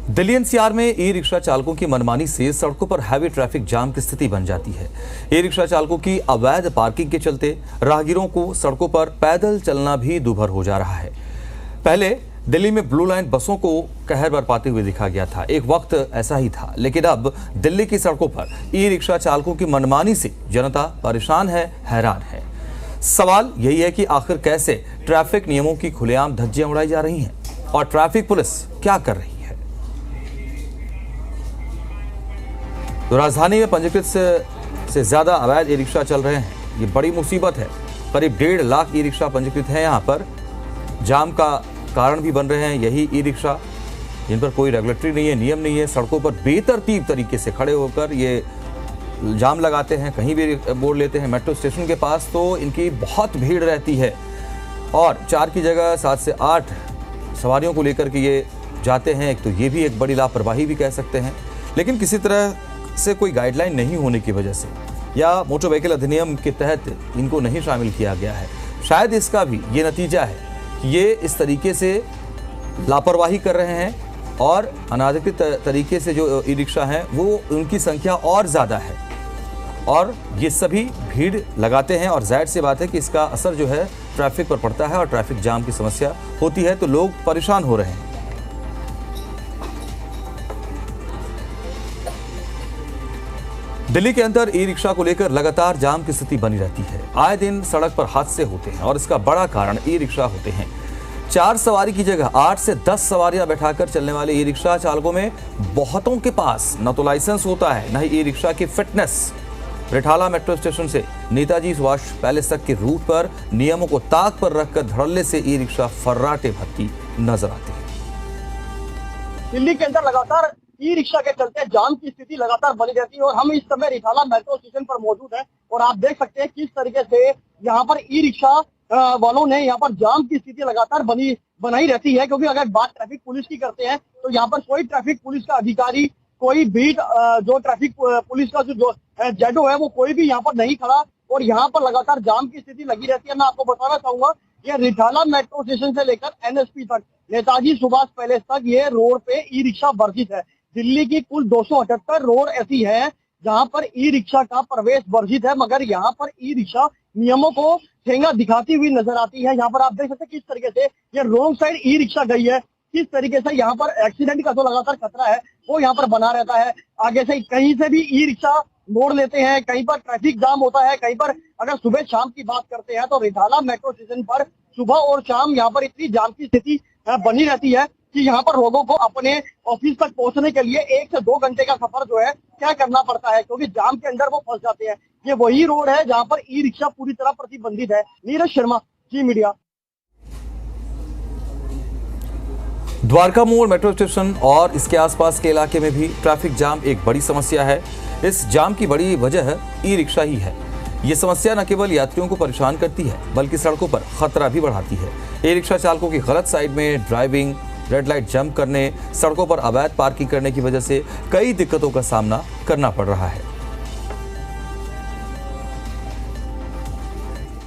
Delhi NCR में e rickshaw चालकों की मनमानी से सड़कों पर हैवी ट्रैफिक जाम की स्थिति बन जाती है। ई रिक्शा चालकों की अवैध पार्किंग के चलते राहगीरों को सड़कों पर पैदल चलना भी दूभर हो जा रहा है। पहले दिल्ली में ब्लू लाइन बसों को कहर बरपाते हुए देखा गया था। एक वक्त ऐसा ही था, लेकिन अब दिल्ली की सड़कों पर ई रिक्शा चालकों की मनमानी से जनता परेशान है, हैरान है। सवाल यही है कि आखिर कैसे ट्रैफिक नियमों की खुलेआम धज्जियां उड़ाई जा रही हैं और ट्रैफिक पुलिस क्या कर रही है। तो राजधानी में पंजीकृत से ज्यादा अवैध ई रिक्शा चल रहे हैं। ये बड़ी मुसीबत है। करीब 1.5 लाख ई रिक्शा पंजीकृत हैं। यहाँ पर जाम का कारण भी बन रहे हैं यही ई रिक्शा, जिन पर कोई रेगुलेटरी नहीं है, नियम नहीं है। सड़कों पर बेतरतीब तरीके से खड़े होकर ये जाम लगाते हैं, कहीं भी बोर्ड लेते हैं। मेट्रो स्टेशन के पास तो इनकी बहुत भीड़ रहती है और 4 की जगह 7 से 8 सवारियों को लेकर के ये जाते हैं। एक तो ये भी एक बड़ी लापरवाही भी कह सकते हैं, लेकिन किसी तरह से कोई गाइडलाइन नहीं होने की वजह से या मोटर व्हीकल अधिनियम के तहत इनको नहीं शामिल किया गया है। शायद इसका भी ये नतीजा है कि ये इस तरीके से लापरवाही कर रहे हैं और अनाधिकृत तरीके से जो ई रिक्शा हैं वो उनकी संख्या और ज़्यादा है और ये सभी भीड़ लगाते हैं और जाहिर सी बात है कि इसका असर जो है ट्रैफिक पर पड़ता है और ट्रैफिक जाम की समस्या होती है तो लोग परेशान हो रहे हैं। दिल्ली के अंदर ई रिक्शा को लेकर लगातार जाम की स्थिति बनी रहती है। आए दिन सड़क पर हादसे होते हैं और इसका बड़ा कारण ई रिक्शा होते हैं। 4 सवारी की जगह 8 से 10 सवारियां बैठाकर चलने वाले ई रिक्शा चालकों में बहुतों के पास न तो लाइसेंस होता है, न ही ई रिक्शा की फिटनेस। रिठाला मेट्रो स्टेशन से नेताजी सुभाष पैलेस तक के रूट पर नियमों को ताक पर रखकर धड़ल्ले से ई रिक्शा फर्राटे भरती नजर आते हैं। दिल्ली के अंदर लगातार ई रिक्शा के चलते जाम की स्थिति लगातार बनी रहती है और हम इस समय रिठाला मेट्रो स्टेशन पर मौजूद हैं और आप देख सकते हैं किस तरीके से यहाँ पर ई रिक्शा वालों ने यहाँ पर जाम की स्थिति लगातार बनाई रहती है। क्योंकि अगर बात ट्रैफिक पुलिस की करते हैं तो यहाँ पर कोई ट्रैफिक पुलिस का अधिकारी, कोई बीट जो ट्रैफिक पुलिस का जो जेडो है वो कोई भी यहाँ पर नहीं खड़ा और यहाँ पर लगातार जाम की स्थिति लगी रहती है। मैं आपको बताना चाहूंगा ये रिठाला मेट्रो स्टेशन से लेकर NSP तक, नेताजी सुभाष पैलेस तक ये रोड पे ई रिक्शा वर्जित है। दिल्ली की कुल 278 रोड ऐसी है जहां पर ई रिक्शा का प्रवेश वर्जित है, मगर यहां पर ई रिक्शा नियमों को ठेंगा दिखाती हुई नजर आती है। यहाँ पर आप देख सकते हैं किस तरीके से ये रोंग साइड ई रिक्शा गई है, किस तरीके से यहाँ पर एक्सीडेंट का जो लगातार खतरा है वो यहाँ पर बना रहता है। आगे से कहीं से भी ई रिक्शा मोड़ लेते हैं, कहीं पर ट्रैफिक जाम होता है, कहीं पर अगर सुबह शाम की बात करते हैं तो रिठाला मेट्रो स्टेशन पर सुबह और शाम यहाँ पर इतनी जाम की स्थिति बनी रहती है कि यहाँ पर लोगों को अपने ऑफिस तक पहुंचने के लिए 1 से 2 घंटे का सफर जो है क्या करना पड़ता है, क्योंकि जाम के अंदर वो फंस जाते हैं। ये वही रोड है जहाँ पर ई रिक्शा पूरी तरह प्रतिबंधित है। नीरज शर्मा, जी मीडिया। द्वारका मोड़ मेट्रो स्टेशन और इसके आसपास के इलाके में भी ट्रैफिक जाम एक बड़ी समस्या है। इस जाम की बड़ी वजह ई रिक्शा ही है। ये समस्या न केवल यात्रियों को परेशान करती है बल्कि सड़कों पर खतरा भी बढ़ाती है। ई रिक्शा चालकों की गलत साइड में ड्राइविंग, रेड लाइट जंप करने, सड़कों पर अवैध पार्किंग करने की वजह से कई दिक्कतों का सामना करना पड़ रहा है।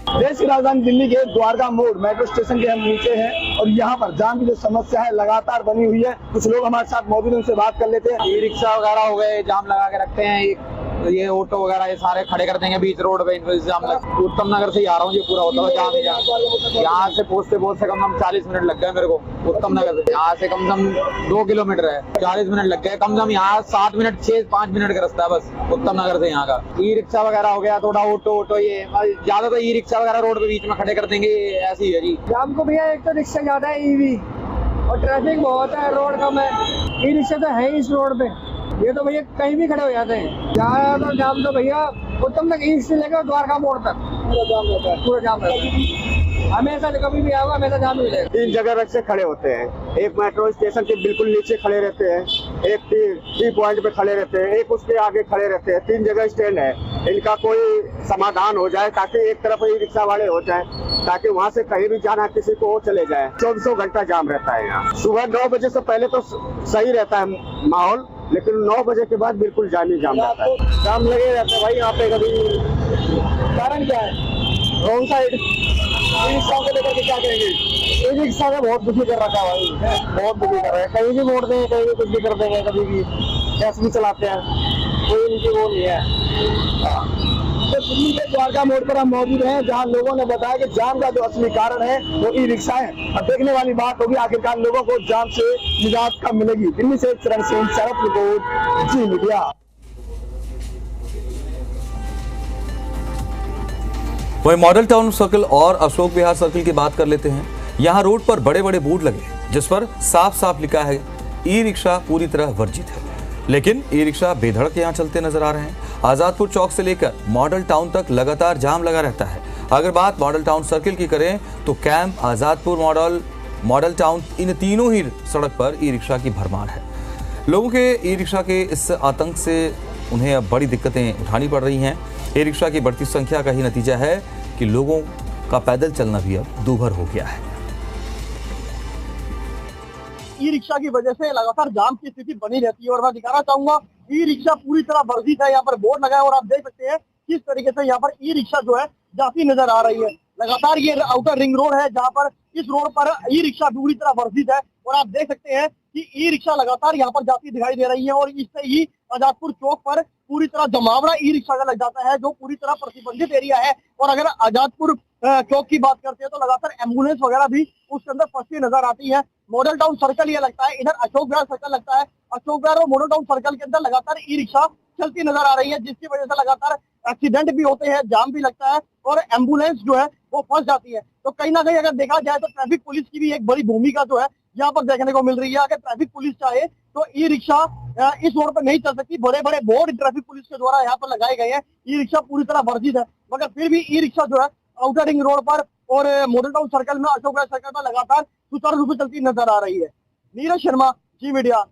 देश की राजधानी दिल्ली के द्वारका मोड़ मेट्रो स्टेशन के हम नीचे हैं और यहाँ पर जाम की जो समस्या है लगातार बनी हुई है। कुछ लोग हमारे साथ मौजूद हैं, उनसे बात कर लेते हैं। ई रिक्शा वगैरह हो गए, जाम लगा के रखते हैं। ये ऑटो वगैरह ये सारे खड़े कर देंगे बीच रोड पे। इनको जाम उत्तम नगर से ही आ रहा हूँ, ये पूरा होता है जाम ही। यहाँ से पहुँचते कम से कम 40 मिनट लग गए मेरे को। उत्तम नगर से यहाँ से कम से कम 2 किलोमीटर है, 40 मिनट लग गए। कम से कम यहाँ 7 मिनट 6-5 मिनट का रास्ता है बस उत्तम नगर से यहाँ का। ई रिक्शा वगैरह हो गया, थोड़ा ऑटो ये ज्यादा तो ई रिक्शा वगैरह रोड पे बीच में खड़े कर देंगे, ऐसी है जी। जाम को भैया एक तो रिक्शा ज्यादा है ईवी और ट्रैफिक बहुत है, रोड कम है। ई रिक्शा तो है इस रोड पे, ये तो भैया कहीं भी खड़े हो जाते हैं। ज्यादातर जाम तो भैया उत्तम तक ईस्ट से लेकर द्वारका मोड़ तक पूरा जाम रहता है, पूरा जाम रहता है। हमेशा कभी भी आओगे हमेशा जाम ही रहेगा। 3 जगह रख से खड़े होते हैं। एक मेट्रो स्टेशन के बिल्कुल नीचे खड़े रहते हैं, एक टी पॉइंट पे खड़े रहते हैं, एक उसके आगे खड़े रहते हैं। 3 जगह स्टैंड है। इनका कोई समाधान हो जाए ताकि एक तरफ ई रिक्शा वाले हो जाए, ताकि वहाँ से कहीं भी जाना किसी को वो चले जाए। 24 घंटा जाम रहता है यहाँ। सुबह 9 बजे से पहले तो सही रहता है माहौल, लेकिन 9 बजे के बाद बिल्कुल जाम ही जाम रहता है। जाम लगे रहते हैं भाई यहाँ पे। कभी कारण क्या है? रोंग साइड ई रिक्शा को लेकर के क्या कहेंगे? ई रिक्शा ने बहुत दुखी कर रखा है भाई, बहुत दुखी कर रहे हैं। कहीं भी मोड़ देंगे, कहीं भी कुछ भी कर देंगे, कभी भी कैसे भी चलाते हैं, कोई इनकी वो नहीं है। तो दिल्ली के द्वारका मोड़ पर हम मौजूद हैं, जहां लोगों ने बताया कि जाम का जो असली कारण है वो ई रिक्शा है। अब देखने वाली बात होगी आखिरकार लोगों को जाम से निजात कब मिलेगी। दिल्ली से चरण सिंह, शरद रिपोर्ट, जी मीडिया। वही मॉडल टाउन सर्कल और अशोक विहार सर्कल की बात कर लेते हैं। यहाँ रोड पर बड़े बड़े बोर्ड लगे जिस पर साफ साफ लिखा है ई रिक्शा पूरी तरह वर्जित है, लेकिन ई रिक्शा बेधड़क यहाँ चलते नजर आ रहे हैं। आजादपुर चौक से लेकर मॉडल टाउन तक लगातार जाम लगा रहता है। अगर बात मॉडल टाउन सर्कल की करें तो कैंप, आजादपुर, मॉडल टाउन, इन तीनों ही सड़क पर ई रिक्शा की भरमार है। लोगों के ई रिक्शा के इस आतंक से उन्हें अब बड़ी दिक्कतें उठानी पड़ रही हैं। ई रिक्शा की बढ़ती संख्या का ही नतीजा है कि लोगों का पैदल चलना भी अब दूभर हो गया है। ई रिक्शा की वजह से लगातार जाम की स्थिति बनी रहती है और मैं दिखाना चाहूंगा ई रिक्शा पूरी तरह वर्जित है। यहाँ पर बोर्ड लगा है और आप देख सकते हैं किस तरीके से यहाँ पर ई रिक्शा जो है जाती नजर आ रही है। लगातार ये आउटर रिंग रोड है जहाँ पर इस रोड पर ई रिक्शा पूरी तरह वर्जित है और आप देख सकते हैं कि ई रिक्शा लगातार यहाँ पर जाती दिखाई दे रही है और इससे ही आजादपुर चौक पर पूरी तरह जमावड़ा ई रिक्शा का लग जाता है जो पूरी तरह प्रतिबंधित एरिया है। और अगर आजादपुर चौक की बात करते हैं तो लगातार एम्बुलेंस वगैरह भी उसके अंदर फंसी नजर आती है। मॉडल टाउन सर्कल ये लगता है, इधर अशोक विहार सर्कल लगता है। अशोक विहार और मॉडल टाउन सर्कल के अंदर लगातार ई रिक्शा चलती नजर आ रही है जिसकी वजह से लगातार एक्सीडेंट भी होते हैं, जाम भी लगता है और एम्बुलेंस जो है वो फंस जाती है। तो कहीं ना कहीं अगर देखा जाए तो ट्रैफिक पुलिस की भी एक बड़ी भूमिका जो है यहाँ पर देखने को मिल रही है। अगर ट्रैफिक पुलिस चाहे तो ई रिक्शा इस रोड पर नहीं चल सकती। बड़े बड़े बोर्ड ट्रैफिक पुलिस के द्वारा यहाँ पर लगाए गए हैं, ई रिक्शा पूरी तरह वर्जित है, मगर फिर भी ई रिक्शा जो है आउटर रिंग रोड पर और मॉडल टाउन सर्कल में, अशोक विहार सर्कल में लगातार सुचारू रूप से चलती नजर आ रही है। नीरज शर्मा, जी मीडिया।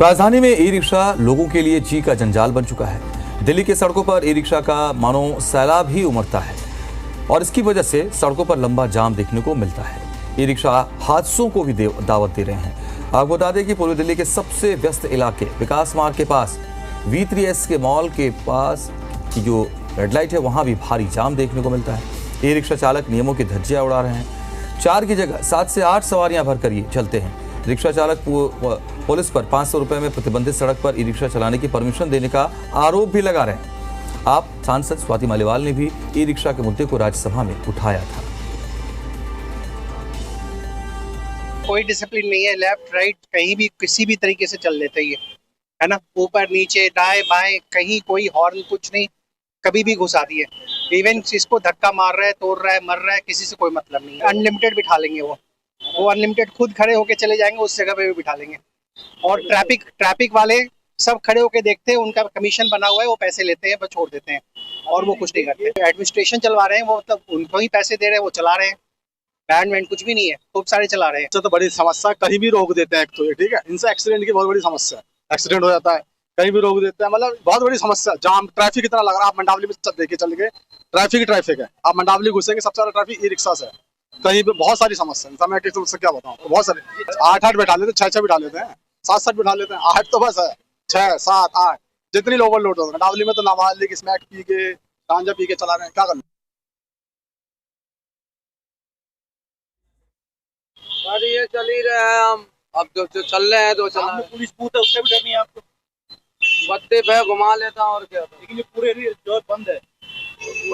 राजधानी में ई रिक्शा लोगों के लिए जी का जंजाल बन चुका है। दिल्ली के सड़कों पर ई रिक्शा का मानो सैलाब ही उमड़ता है और इसकी वजह से सड़कों पर लंबा जाम देखने को मिलता है। ई रिक्शा हादसों को भी दावत दे रहे हैं। आपको बता दें कि पूर्वी दिल्ली के सबसे व्यस्त इलाके विकास मार्ग के पास V3S के मॉल के पास की जो रेड लाइट है वहां भी भारी जाम देखने को मिलता है। ई रिक्शा चालक नियमों की धज्जियां उड़ा रहे हैं। 4 की जगह 7 से 8 सवारियां भरकर ये चलते हैं। रिक्शा चालक पुलिस पर 500 रुपए में प्रतिबंधित सड़क पर ई रिक्शा चलाने की परमिशन देने का आरोप भी लगा रहे हैं। आप सांसद स्वाति मालीवाल ने भी ई रिक्शा के मुद्दे को राज्यसभा में उठाया था। कोई डिसिप्लिन नहीं है, लेफ्ट राइट कहीं भी किसी भी तरीके से चल लेते हैं, है ना, ऊपर नीचे दाएं बाएं, कहीं कोई हॉर्न कुछ नहीं, कभी भी घुसा दिए। इवन इसको धक्का मार रहा है, तोड़ रहा है, मर रहा है, किसी से कोई मतलब नहीं है। अनलिमिटेड बिठा लेंगे वो अनलिमिटेड खुद खड़े होके चले जाएंगे, उस जगह पे भी बिठा लेंगे। और ट्रैफिक वाले सब खड़े होके देखते हैं, उनका कमीशन बना हुआ है, वो पैसे लेते हैं, बस छोड़ देते हैं और वो कुछ नहीं करते। एडमिनिस्ट्रेशन चलवा रहे हैं, वो मतलब उनको ही पैसे दे रहे हैं, वो चला रहे हैं। बैंड कुछ भी नहीं है, खूब सारे चला रहे हैं। तो बड़ी समस्या, कहीं भी रोक देते हैं एक तो ये, ठीक है, इनसे एक्सीडेंट की बहुत बड़ी समस्या है। एक्सीडेंट हो जाता है, कहीं भी रोक देते हैं, मतलब बहुत बड़ी समस्या। जाम ट्रैफिक इतना लग रहा है। आप मंडावली में चल गए, ट्रैफिक है। आप मंडावली घुसेंगे, सबसे ज्यादा ट्रैफिक ई रिक्शा से है। कहीं पे बहुत सारी समस्या है। मैं किसी समस्या क्या बताऊँ, बहुत सारे 8 बिठा लेते हैं, 6 बिठा लेते हैं, 7 बिठा लेते हैं। 8 तो बस है, 6, 7, 8 जितनी लोग लोड होगा। मंडावली में तो नाबालिग स्मैक पी के, गांजा पी के चला रहे हैं, क्या करना। ये चल ही रहे हैं हम, अब जो चल रहे हैं तो चला। पुलिस बूथ है, उससे भी डर नहीं है आपको? बत्ती पे घुमा लेता हूँ और क्या। लेकिन ये पूरे एरिया जो बंद है,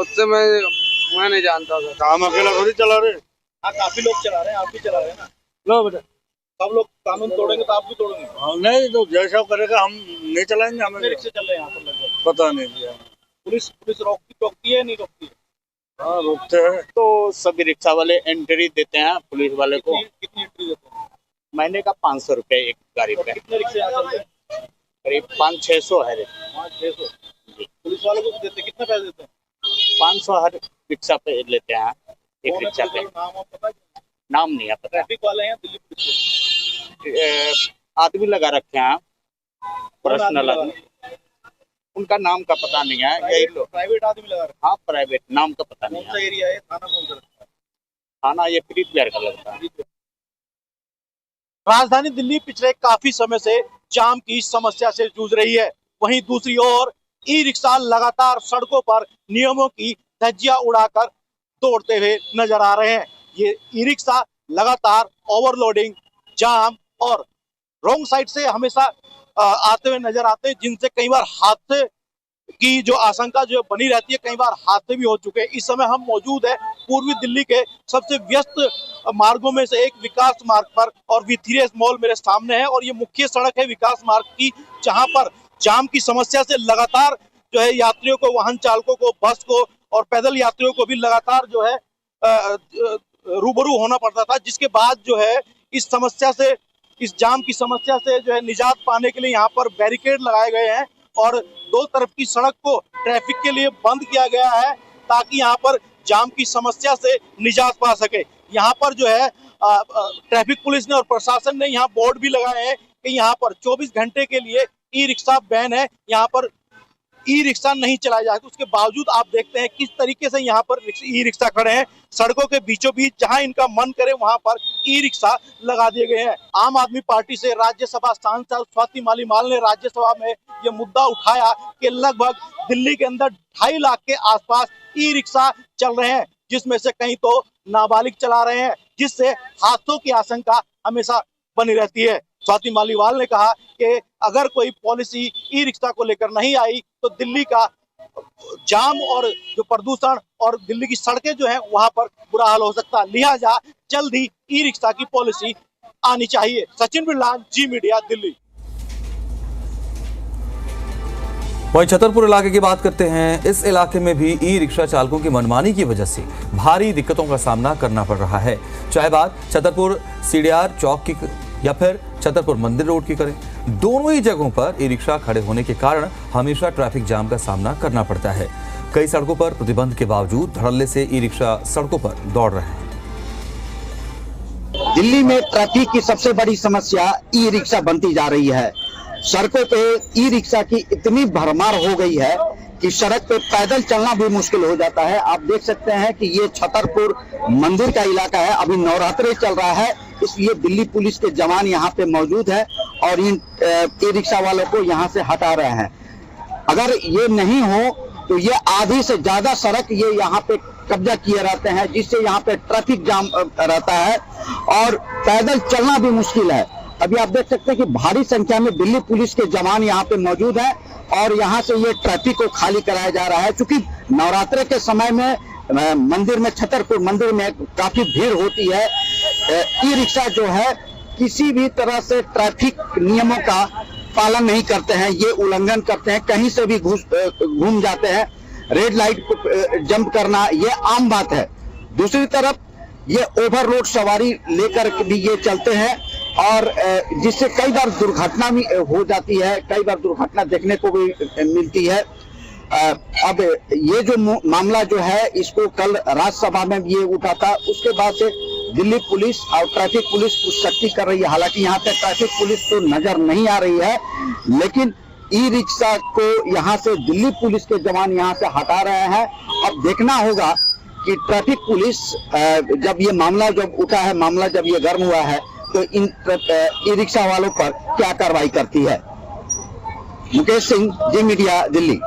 उससे मैं नहीं जानता था। काम अकेला थोड़ी चला रहे। हाँ, काफी लोग चला रहे हैं, आप भी चला रहे हैं ना। लो बेटा, सब लोग कानून तोड़ेंगे तो आप भी तोड़ेंगे। नहीं तो जैसा करेगा हम नहीं चलाएंगे। हमें रिक्शे चल रहे हैं यहाँ पर लगभग, पता नहीं। पुलिस रोकती है नहीं रोकती है? हाँ, रोकते हैं। तो सभी रिक्शा वाले एंट्री देते हैं पुलिस वाले को। कितनी एंट्री देते हैं? महीने का 500 रुपए एक गाड़ी पे। कितने रिक्शे यहाँ चलते हैं? करीब 500-600 है। 500-600 पुलिस वाले को भी देते हैं। कितने पैसे देते हैं? 500 हर रिक्शा पे लेते हैं, एक रिक्शा पे। नाम आप पता है? नाम नहीं है पता। ट्रैफिक वाले हैं दिल्ली पुलिस आदमी लगा रखे हैं, पर्सनल आदमी, उनका नाम का पता नहीं है। यही लोग प्राइवेट आदमी लगा रखे। हाँ, प्राइवेट, नाम का पता नहीं कौन सा है। एरिया है? थाना कौन सा लगता है? थाना ये प्रीत बिहार का लगता है। राजधानी दिल्ली पिछले काफी समय से जाम की समस्या से जूझ रही है। वहीं दूसरी ओर ई रिक्शा लगातार सड़कों पर नियमों की धज्जियां उड़ाकर दौड़ते हुए नजर आ रहे हैं। ये ई रिक्शा लगातार ओवरलोडिंग, जाम और रॉन्ग साइड से हमेशा आते हुए नजर आते हैं, जिनसे कई बार हादसे की जो आशंका जो बनी रहती है, कई बार हादसे भी हो चुके हैं। इस समय हम मौजूद है पूर्वी दिल्ली के सबसे व्यस्त मार्गों में से एक विकास मार्ग पर, और V3S मॉल मेरे सामने है और ये मुख्य सड़क है विकास मार्ग की, जहां पर जाम की समस्या से लगातार जो है यात्रियों को, वाहन चालकों को, बस को और पैदल यात्रियों को भी लगातार जो है रूबरू होना पड़ता था, जिसके बाद जो है इस समस्या से, इस जाम की समस्या से जो है निजात पाने के लिए यहाँ पर बैरिकेड लगाए गए हैं और दो तरफ की सड़क को ट्रैफिक के लिए बंद किया गया है, ताकि यहाँ पर जाम की समस्या से निजात पा सके। यहाँ पर जो है ट्रैफिक पुलिस ने और प्रशासन ने यहाँ बोर्ड भी लगाए हैं कि यहाँ पर 24 घंटे के लिए ई रिक्शा बैन है, यहाँ पर ई रिक्शा नहीं चलाया जाएगा। उसके बावजूद आप देखते हैं किस तरीके से यहाँ पर ई रिक्शा खड़े हैं, सड़कों के बीचों बीच, जहां इनका मन करे वहां पर ई रिक्शा लगा दिए गए हैं। आम आदमी पार्टी से राज्यसभा सांसद स्वाति मालीवाल ने राज्यसभा में ये मुद्दा उठाया कि लगभग दिल्ली के अंदर 2.5 लाख के आसपास ई रिक्शा चल रहे हैं, जिसमें से कहीं तो नाबालिग चला रहे हैं, जिससे हादसों की आशंका हमेशा बनी रहती है। स्वाति मालीवाल ने कहा कि अगर कोई पॉलिसी ई रिक्शा को लेकर नहीं आई तो दिल्ली का जाम और जो प्रदूषण और दिल्ली की सड़कें जो हैं वहां पर बुरा हाल हो सकता है। लिहाजा जल्द ही ई रिक्शा की पॉलिसी आनी चाहिए। सचिन बिरला, जी मीडिया, दिल्ली। वहीं छतरपुर इलाके की बात करते हैं। इस इलाके में भी ई रिक्शा चालकों की मनमानी की वजह से भारी दिक्कतों का सामना करना पड़ रहा है, चाहे बात छतरपुर CDR चौक की या फिर छतरपुर मंदिर रोड की करें। दोनों ही जगहों पर ई रिक्शा खड़े होने के कारण हमेशा ट्रैफिक जाम का सामना करना पड़ता है। कई सड़कों पर प्रतिबंध के बावजूद धड़ल्ले से ई रिक्शा सड़कों पर दौड़ रहे हैं। दिल्ली में ट्रैफिक की सबसे बड़ी समस्या ई रिक्शा बनती जा रही है। सड़कों पे ई रिक्शा की इतनी भरमार हो गई है कि सड़क पे पैदल चलना भी मुश्किल हो जाता है। आप देख सकते हैं कि ये छतरपुर मंदिर का इलाका है, अभी नवरात्रि चल रहा है, इसलिए दिल्ली पुलिस के जवान यहाँ पे मौजूद है और इन ई रिक्शा वालों को यहाँ से हटा रहे हैं। अगर ये नहीं हो तो ये आधी से ज्यादा सड़क ये यहाँ पे कब्जा किए रहते हैं, जिससे यहाँ पे ट्रैफिक जाम रहता है और पैदल चलना भी मुश्किल है। अभी आप देख सकते हैं कि भारी संख्या में दिल्ली पुलिस के जवान यहाँ पे मौजूद है और यहाँ से ये ट्रैफिक को खाली कराया जा रहा है। चूंकि नवरात्रि के समय में मंदिर में, छतरपुर मंदिर में काफी भीड़ होती है। ई रिक्शा जो है किसी भी तरह से ट्रैफिक नियमों का पालन नहीं करते हैं, ये उल्लंघन करते हैं, कहीं से भी घूम जाते हैं। रेड लाइट को जंप करना ये आम बात है। दूसरी तरफ ये ओवरलोड सवारी लेकर भी ये चलते हैं और जिससे कई बार दुर्घटना भी हो जाती है, कई बार दुर्घटना देखने को भी मिलती है। अब ये जो मामला जो है इसको कल राज्यसभा में ये उठा था, उसके बाद से दिल्ली पुलिस और ट्रैफिक पुलिस कुछ सख्ती कर रही है। हालांकि यहाँ पे ट्रैफिक पुलिस तो नजर नहीं आ रही है, लेकिन ई रिक्शा को यहाँ से दिल्ली पुलिस के जवान यहाँ से हटा रहे हैं। अब देखना होगा कि ट्रैफिक पुलिस जब ये मामला जब उठा है, मामला जब ये गर्म हुआ है, तो इन ई रिक्शा वालों पर क्या कार्रवाई करती है। मुकेश सिंह, जी मीडिया, दिल्ली।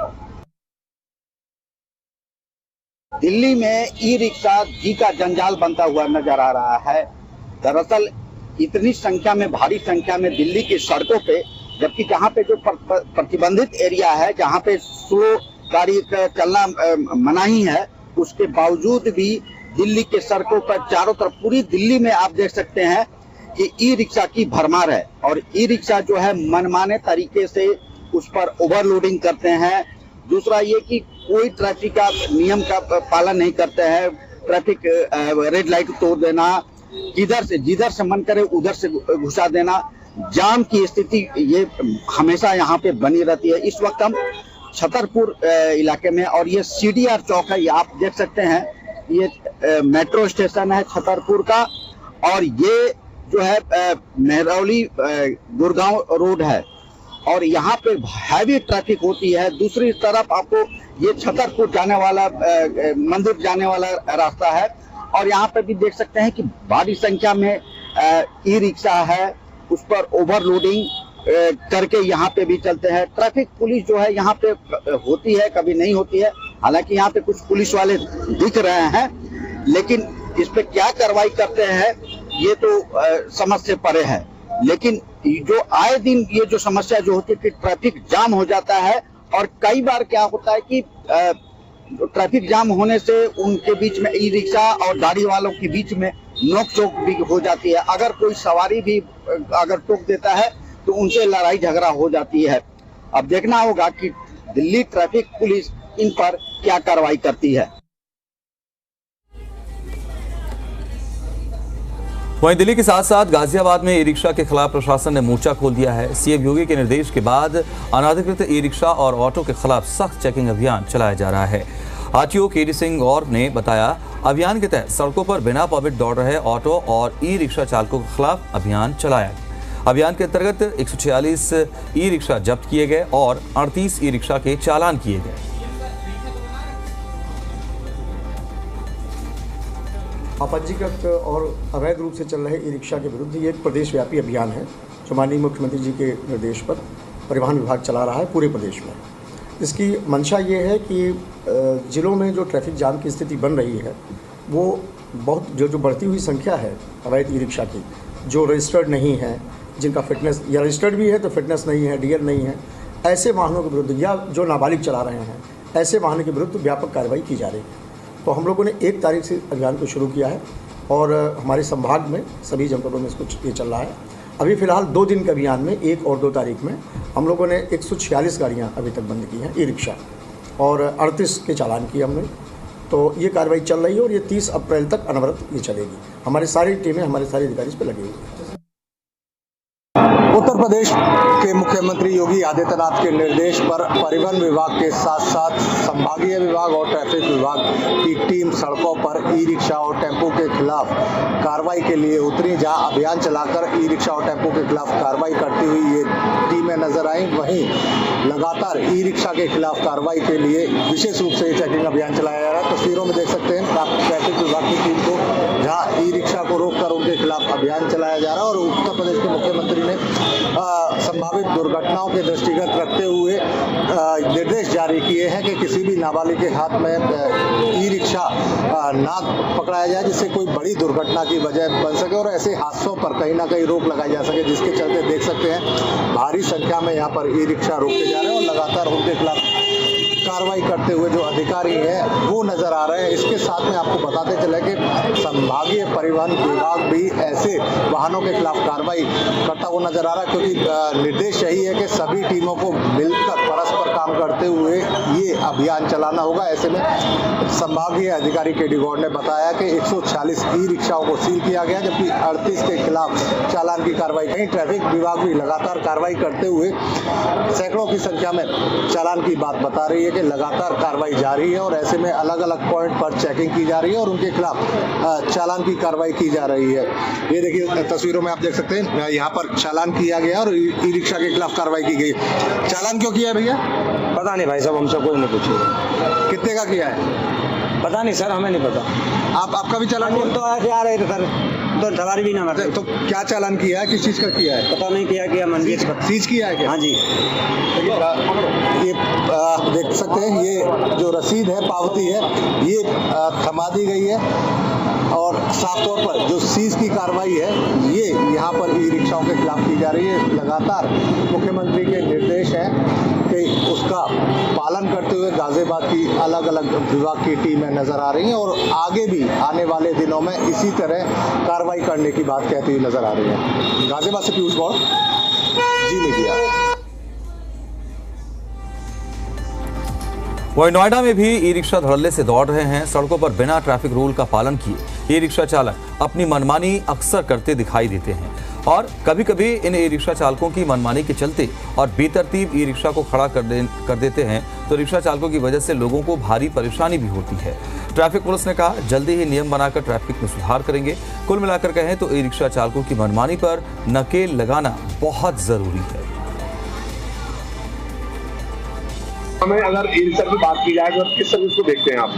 दिल्ली में ई रिक्शा जी का जंजाल बनता हुआ नजर आ रहा है। दरअसल इतनी संख्या में, भारी संख्या में दिल्ली की सड़कों पे, जबकि जहाँ पे जो प्रतिबंधित एरिया है, जहाँ पे स्लो गाड़ी चलना मनाही है, उसके बावजूद भी दिल्ली के सड़कों पर चारों तरफ, पूरी दिल्ली में आप देख सकते हैं कि ई रिक्शा की भरमार है और ई रिक्शा जो है मनमाने तरीके से उस पर ओवरलोडिंग करते हैं। दूसरा ये कि कोई ट्रैफिक का नियम का पालन नहीं करते हैं। ट्रैफिक रेड लाइट तोड़ देना, जिधर से मन करे उधर से घुसा देना, जाम की स्थिति ये हमेशा यहाँ पे बनी रहती है। इस वक्त हम छतरपुर इलाके में, और ये CDR चौक है, ये आप देख सकते हैं, ये मेट्रो स्टेशन है छतरपुर का, और ये जो है मेहरौली गुड़गांव रोड है और यहाँ पे हैवी ट्रैफिक होती है। दूसरी तरफ आपको ये छतरपुर जाने वाला मंदिर जाने वाला रास्ता है और यहाँ पे भी देख सकते हैं कि भारी संख्या में ई रिक्शा है, उस पर ओवरलोडिंग करके यहाँ पे भी चलते हैं। ट्रैफिक पुलिस जो है यहाँ पे होती है, कभी नहीं होती है। हालांकि यहाँ पे कुछ पुलिस वाले दिख रहे हैं, लेकिन इस पे क्या कार्रवाई करते हैं ये तो समझ से परे है। लेकिन जो आए दिन ये जो समस्या जो होती है कि ट्रैफिक जाम हो जाता है, और कई बार क्या होता है कि ट्रैफिक जाम होने से उनके बीच में ई रिक्शा और गाड़ी वालों के बीच में नोक-झोंक भी हो जाती है। अगर कोई सवारी भी अगर टोक देता है तो उनसे लड़ाई झगड़ा हो जाती है। अब देखना होगा कि दिल्ली ट्रैफिक पुलिस इन पर क्या कार्रवाई करती है। वहीं दिल्ली के साथ साथ गाजियाबाद में ई रिक्शा के खिलाफ प्रशासन ने मोर्चा खोल दिया है। सीएम योगी के निर्देश के बाद अनाधिकृत ई रिक्शा और ऑटो के खिलाफ सख्त चेकिंग अभियान चलाया जा रहा है। आरटीओ केडी सिंह और ने बताया, अभियान के तहत सड़कों पर बिना परमिट दौड़ रहे ऑटो और ई रिक्शा चालकों के खिलाफ अभियान चलाया गया। अभियान के अंतर्गत 146 ई रिक्शा जब्त किए गए और 38 ई रिक्शा के चालान किए गए। अपंजीकृत और अवैध रूप से चल रहे ई रिक्शा के विरुद्ध ये एक प्रदेश व्यापी अभियान है जो माननीय मुख्यमंत्री जी के निर्देश पर परिवहन विभाग चला रहा है पूरे प्रदेश में। इसकी मंशा ये है कि जिलों में जो ट्रैफिक जाम की स्थिति बन रही है वो बहुत जो बढ़ती हुई संख्या है अवैध ई रिक्शा की, जो रजिस्टर्ड नहीं है, जिनका फिटनेस या रजिस्टर्ड भी है तो फिटनेस नहीं है, डीएल नहीं है, ऐसे वाहनों के विरुद्ध या जो नाबालिग चला रहे हैं ऐसे वाहनों के विरुद्ध व्यापक कार्रवाई की जा रही है। तो हम लोगों ने 1 तारीख से अभियान को शुरू किया है और हमारे संभाग में सभी जनपदों में इसको ये चल रहा है। अभी फ़िलहाल 2 दिन के अभियान में 1 और 2 तारीख में हम लोगों ने 146 गाड़ियाँ अभी तक बंद की हैं ई रिक्शा, और 38 के चालान किए हमने। तो ये कार्रवाई चल रही है और ये 30 अप्रैल तक अनवरत ये चलेगी। हमारी सारी टीमें, हमारे सारे अधिकारी इस पर लगे हुए हैं। उत्तर प्रदेश के मुख्यमंत्री योगी आदित्यनाथ के निर्देश पर परिवहन विभाग के साथ साथ संभागीय विभाग और ट्रैफिक विभाग की टीम सड़कों पर ई रिक्शा और टेम्पो के खिलाफ कार्रवाई के लिए उतरी, जहां अभियान चलाकर ई रिक्शा और टेम्पो के खिलाफ कार्रवाई करती हुई ये टीमें नजर आई। वहीं लगातार ई रिक्शा के खिलाफ कार्रवाई के लिए विशेष रूप से चेकिंग अभियान चलाया जा रहा है। तस्वीरों में देख सकते हैं ट्रैफिक विभाग की टीम को, जहाँ ई रिक्शा को रोककर उनके खिलाफ अभियान चलाया जा रहा है। और उत्तर प्रदेश के मुख्यमंत्री ने संभावित दुर्घटनाओं के दृष्टिगत रखते हुए निर्देश जारी किए हैं कि किसी भी नाबालिग के हाथ में ई रिक्शा ना पकड़ाया जाए, जिससे कोई बड़ी दुर्घटना की वजह बन सके और ऐसे हादसों पर कहीं ना कहीं रोक लगाई जा सके, जिसके चलते देख सकते हैं भारी संख्या में यहाँ पर ई रिक्शा रोके जा रहे हैं और लगातार उनके खिलाफ कार्रवाई करते हुए जो अधिकारी हैं वो नजर आ रहे हैं। इसके साथ में आपको बताते चले कि संभागीय परिवहन विभाग भी ऐसे वाहनों के खिलाफ कार्रवाई करता हुआ नजर आ रहा है, क्योंकि निर्देश यही है कि सभी टीमों को मिलकर परस्पर काम करते हुए ये अभियान चलाना होगा। ऐसे में संभागीय अधिकारी केडी गौड़ ने बताया कि 146 ई रिक्शाओं को सील किया गया, जबकि 38 के खिलाफ चालान की कार्रवाई की। ट्रैफिक विभाग भी लगातार कार्रवाई करते हुए सैकड़ों की संख्या में चालान की बात बता रही है कि लगातार कार्रवाई जारी है और ऐसे में अलग अलग पॉइंट पर चेकिंग की जा रही है और उनके खिलाफ चालान की कार्रवाई की जा रही है। ये देखिए तस्वीरों में आप देख सकते हैं यहाँ पर चालान किया गया और ई रिक्शा के खिलाफ कार्रवाई की गई। चालान क्यों किया है भैया? पता नहीं भाई साहब, हमसे कोई नहीं पूछेगा। कितने का किया है? पता नहीं सर, हमें नहीं पता। आपका भी चालान? तो ऐसे आ रहे थे सर, तो सवारी भी ना मारते। तो क्या चालान किया है, किस चीज का किया है? पता नहीं किया मंदिर सीज किया है क्या? हाँ जी। ये देख सकते हैं, ये जो रसीद है, पावती है, ये थमा दी गई है और साफ तौर पर जो सीज की कार्रवाई है ये यहाँ पर ई रिक्शाओं के खिलाफ की जा रही है। लगातार मुख्यमंत्री के निर्देश हैं कि उसका पालन करते हुए गाजियाबाद की अलग अलग विभाग की टीमें नजर आ रही हैं और आगे भी आने वाले दिनों में इसी तरह कार्रवाई करने की बात कहती हुई नजर आ रही है। गाजियाबाद से पीयूष गौड़, जी मीडिया। वहीं नोएडा में भी ई रिक्शा धड़ल्ले से दौड़ रहे हैं। सड़कों पर बिना ट्रैफिक रूल का पालन किए ई रिक्शा चालक अपनी मनमानी अक्सर करते दिखाई देते हैं और कभी कभी इन ई रिक्शा चालकों की मनमानी के चलते और बेतरतीब ई रिक्शा को खड़ा कर देते हैं तो रिक्शा चालकों की वजह से लोगों को भारी परेशानी भी होती है। ट्रैफिक पुलिस ने कहा जल्दी ही नियम बनाकर ट्रैफिक में सुधार करेंगे। कुल मिलाकर कहें तो ई रिक्शा चालकों की मनमानी पर नकेल लगाना बहुत जरूरी है। हमें अगर ई रिक्शा की बात की जाए तो किस सर्विस को देखते हैं आप?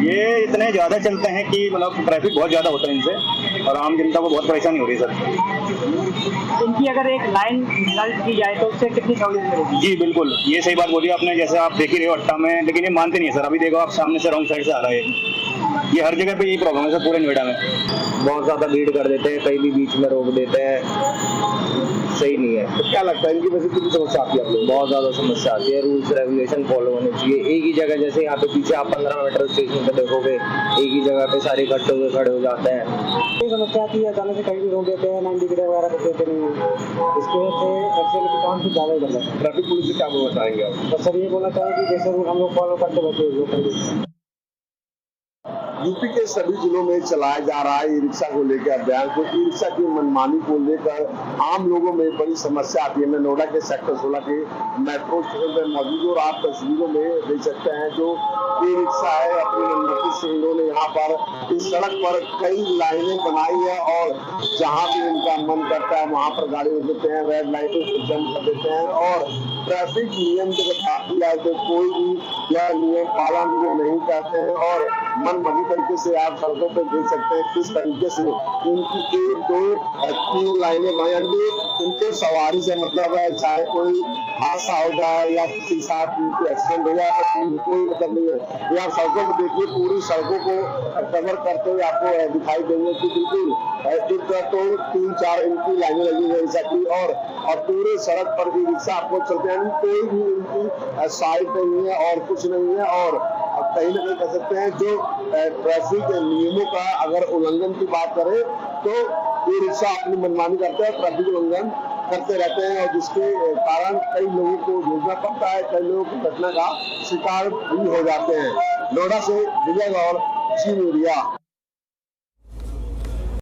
ये इतने ज़्यादा चलते हैं कि मतलब ट्रैफिक बहुत ज़्यादा होता है इनसे और आम जनता को बहुत परेशानी हो रही है सर। इनकी अगर एक लाइन निर्धारित की जाए तो उससे कितनी सहूलियत मिलेगी? जी बिल्कुल, ये सही बात बोली आपने। जैसे आप देख ही रहे हो अट्टा में, लेकिन ये मानते नहीं है सर। अभी देखो आप सामने से रॉन्ग साइड से आ रहा है। ये हर जगह पे यही प्रॉब्लम है सर, पूरे नोएडा में। बहुत ज्यादा भीड़ कर देते हैं, कहीं भी बीच में रोक देते हैं, सही नहीं है। तो क्या लगता है इनकी वजह से कितनी समस्या आती है आप लोग? बहुत ज्यादा समस्या आती है। रूल्स रेगुलेशन फॉलो होने चाहिए। एक ही जगह, जैसे यहाँ पे पीछे आप 15 मेट्रो स्टेशन पे देखोगे, एक ही जगह पे सारे इकट्ठे हुए खड़े हो जाते हैं। ये समस्या आती है, अचानक से कहीं भी रोक देते हैं, 90 डिग्री वगैरह कर देते नहीं है। इसकी वजह से एक्सीडेंट के काम कुछ ज़्यादा ही बढ़ जाता है। ट्रैफिक पुलिस से क्या बोलना चाहेंगे आप? बस सर ये बोलना चाहेंगे कि जैसे रूल हम लोग फॉलो करते बचे। यूपी के सभी जिलों में चलाया जा रहा है ई रिक्शा को लेकर अभियान। तो ई रिक्शा की मनमानी को लेकर आम लोगों में बड़ी समस्या आती है। मैं नोएडा के सेक्टर 16 के मेट्रो स्टेशन पर मौजूद हूँ और आप तस्वीरों में देख सकते हैं जो ई रिक्शा है अपनी मनमर्जी से इन्होंने यहाँ पर इस सड़क पर कई लाइनें बनाई है और जहाँ भी इनका मन करता है वहाँ पर गाड़ी रोक देते हैं, रेड लाइटों से जंप कर देते हैं और ट्रैफिक नियम के खिलाफ तो कोई भी यह नियम पालन नहीं करते हैं और मनमर्जी तरीके से आप सड़कों पर देख सकते हैं किस तरीके से इनकी 1, 2, 3 लाइनें बनाई। उनके सवारी से मतलब है, चाहे कोई हादसा हो जाए या किसी के साथ एक्सीडेंट हो जाए, कोई मतलब नहीं है। ये आप सड़कों को देखिए, पूरी सड़कों को कवर करते हुए आपको दिखाई देंगे कि बिल्कुल तो 3-4 इनकी लाइनें लगी है रिक्शा की और पूरे सड़क पर भी रिक्शा आपको चलते हैं, कोई भी इनकी साइड नहीं है और कुछ नहीं है। और कहीं ना कहीं कह सकते हैं जो ट्रैफिक नियमों का अगर उल्लंघन की बात करें तो ये रिक्शा अपनी मनमानी करते हैं, ट्रैफिक उल्लंघन करते रहते हैं और जिसके कारण कई लोगों को जूझना पड़ता है, कई लोगों को घटना का शिकार भी हो जाते हैं। नोएडा से विजय गौड़, जी मीडिया।